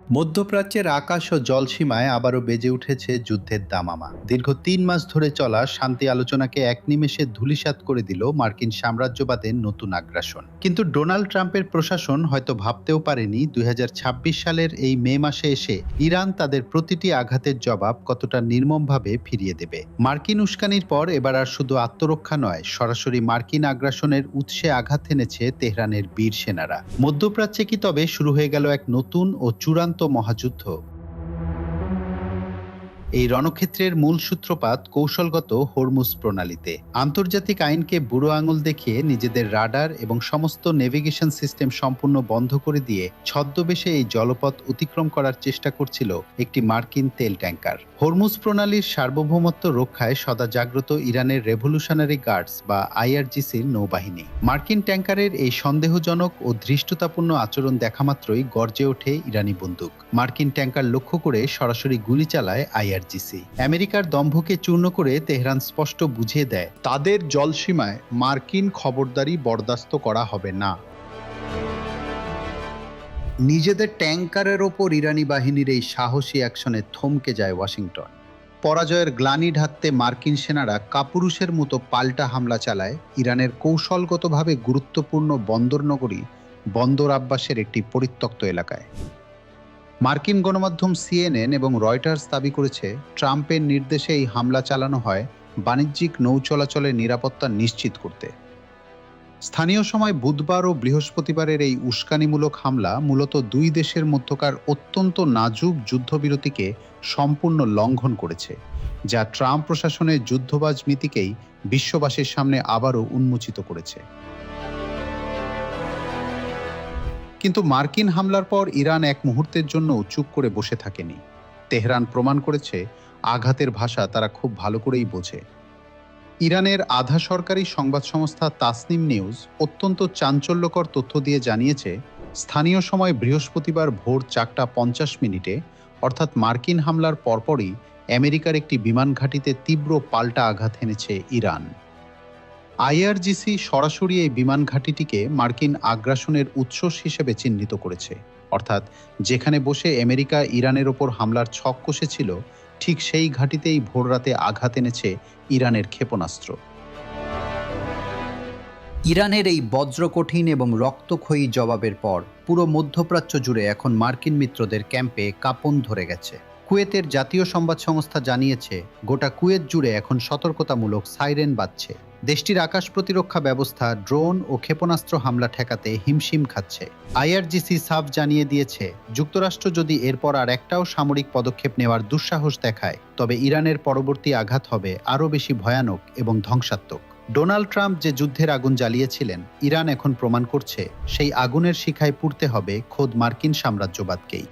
মধ্যপ্রাচ্যের আকাশ ও জলসীমায় আবারও বেজে উঠেছে যুদ্ধের দামামা। দীর্ঘ ৩ মাস ধরে চলা শান্তি আলোচনাকে এক নিমেষে ধূলিসাৎ করে দিল মার্কিন সাম্রাজ্যবাদের নতুন আগ্রাসন। কিন্তু ডোনাল্ড ট্রাম্পের প্রশাসন হয়তো ভাবতেও পারেনি ২০২৬ সালের এই মে মাসে এসে ইরান তাদের প্রতিটি আঘাতের জবাব কতটা নির্মমভাবে ফিরিয়ে দেবে। মার্কিন উস্কানির পর এবার আর শুধু আত্মরক্ষা নয়, সরাসরি মার্কিন আগ্রাসনের উৎসে আঘাত এনেছে তেহরানের বীর সেনারা। মধ্যপ্রাচ্যে কি তবে শুরু হয়ে গেল এক নতুন ও চূড়ান্ত মহাযুদ্ধ? এই রণক্ষেত্রের মূল সূত্রপাত কৌশলগত হরমুজ প্রণালীতে। আন্তর্জাতিক আইনকে বুড়ো আঙুল দেখিয়ে নিজেদের রাডার এবং সমস্ত নেভিগেশন সিস্টেম সম্পূর্ণ বন্ধ করে দিয়ে ছদ্মবেশে এই জলপথ অতিক্রম করার চেষ্টা করছিল একটি মার্কিন তেল ট্যাঙ্কার। হরমুজ প্রণালীর সার্বভৌমত্ব রক্ষায় সদা জাগ্রত ইরানের রেভলিউশনারি গার্ডস বা আইআরজিসির নৌবাহিনী। মার্কিন ট্যাঙ্কারের এই সন্দেহজনক ও ধৃষ্টতাপূর্ণ আচরণ দেখামাত্রই গর্জে ওঠে ইরানি বন্দুক। মার্কিন ট্যাঙ্কার লক্ষ্য করে সরাসরি গুলি চালায় আইআরজিসি। আমেরিকার দম্ভকে চূর্ণ করে তেহরান স্পষ্ট বুঝিয়ে দেয়, তাদের জলসীমায় মার্কিন খবরদারি বরদাস্ত করা হবে না। নিজেদের ট্যাঙ্কারের ওপর ইরানি বাহিনীর এই সাহসী অ্যাকশনে থমকে যায় ওয়াশিংটন। পরাজয়ের গ্লানি ঢাকতে মার্কিন সেনারা কাপুরুষের মতো পাল্টা হামলা চালায় ইরানের কৌশলগতভাবে গুরুত্বপূর্ণ বন্দরনগরী বন্দর আব্বাসের একটি পরিত্যক্ত এলাকায়। মার্কিন গণমাধ্যম সিএনএন এবং রয়টার্স দাবি করেছে, ট্রাম্পের নির্দেশে এই হামলা চালানো হয় বাণিজ্যিক নৌ চলাচলের নিরাপত্তা নিশ্চিত করতে। স্থানীয় সময় বুধবার ও বৃহস্পতিবারের এই উস্কানিমূলক হামলা মূলত দুই দেশের মধ্যকার অত্যন্ত নাজুক যুদ্ধবিরতিকে সম্পূর্ণ লঙ্ঘন করেছে, যা ট্রাম্প প্রশাসনের যুদ্ধবাজ নীতিকেই বিশ্ববাসীর সামনে আবারও উন্মোচিত করেছে। কিন্তু মার্কিন হামলার পর ইরান এক মুহূর্তের জন্য চুপ করে বসে থাকেনি। তেহরান প্রমাণ করেছে আঘাতের ভাষা তারা খুব ভালো করেই বোঝে। ইরানের আধা সরকারি সংবাদ সংস্থা তাসনিম নিউজ অত্যন্ত চাঞ্চল্যকর তথ্য দিয়ে জানিয়েছে, স্থানীয় সময় বৃহস্পতিবার ভোর ৪:৫০ অর্থাৎ মার্কিন হামলার পরপরই আমেরিকার একটি বিমান ঘাঁটিতে তীব্র পাল্টা আঘাত এনেছে ইরান। আইআরজিসি সরাসরি এই বিমান ঘাঁটিটিকে মার্কিন আগ্রাসনের উৎস হিসেবে চিহ্নিত করেছে, অর্থাৎ যেখানে বসে আমেরিকা ইরানের ওপর হামলার ছক কষেছিল, ঠিক সেই ঘাঁটিতেই ভোররাতে আঘাত এনেছে ইরানের ক্ষেপণাস্ত্র। ইরানের এই বজ্রকঠিন এবং রক্তক্ষয়ী জবাবের পর পুরো মধ্যপ্রাচ্য জুড়ে এখন মার্কিন মিত্রদের ক্যাম্পে কাঁপন ধরে গেছে। কুয়েতের জাতীয় সংবাদ সংস্থা জানিয়েছে, গোটা কুয়েত জুড়ে এখন সতর্কতামূলক সাইরেন বাজছে। দেশটির আকাশ প্রতিরক্ষা ব্যবস্থা ড্রোন ও ক্ষেপণাস্ত্র হামলা ঠেকাতে হিমশিম খাচ্ছে। আইআরজিসি সাফ জানিয়ে দিয়েছে, যুক্তরাষ্ট্র যদি এরপর আর একটাও সামরিক পদক্ষেপ নেওয়ার দুঃসাহস দেখায়, তবে ইরানের পরবর্তী আঘাত হবে আরও বেশি ভয়ানক এবং ধ্বংসাত্মক। ডোনাল্ড ট্রাম্প যে যুদ্ধের আগুন জ্বালিয়েছিলেন, ইরান এখন প্রমাণ করছে সেই আগুনের শিখায় পুড়তে হবে খোদ মার্কিন সাম্রাজ্যবাদকেই।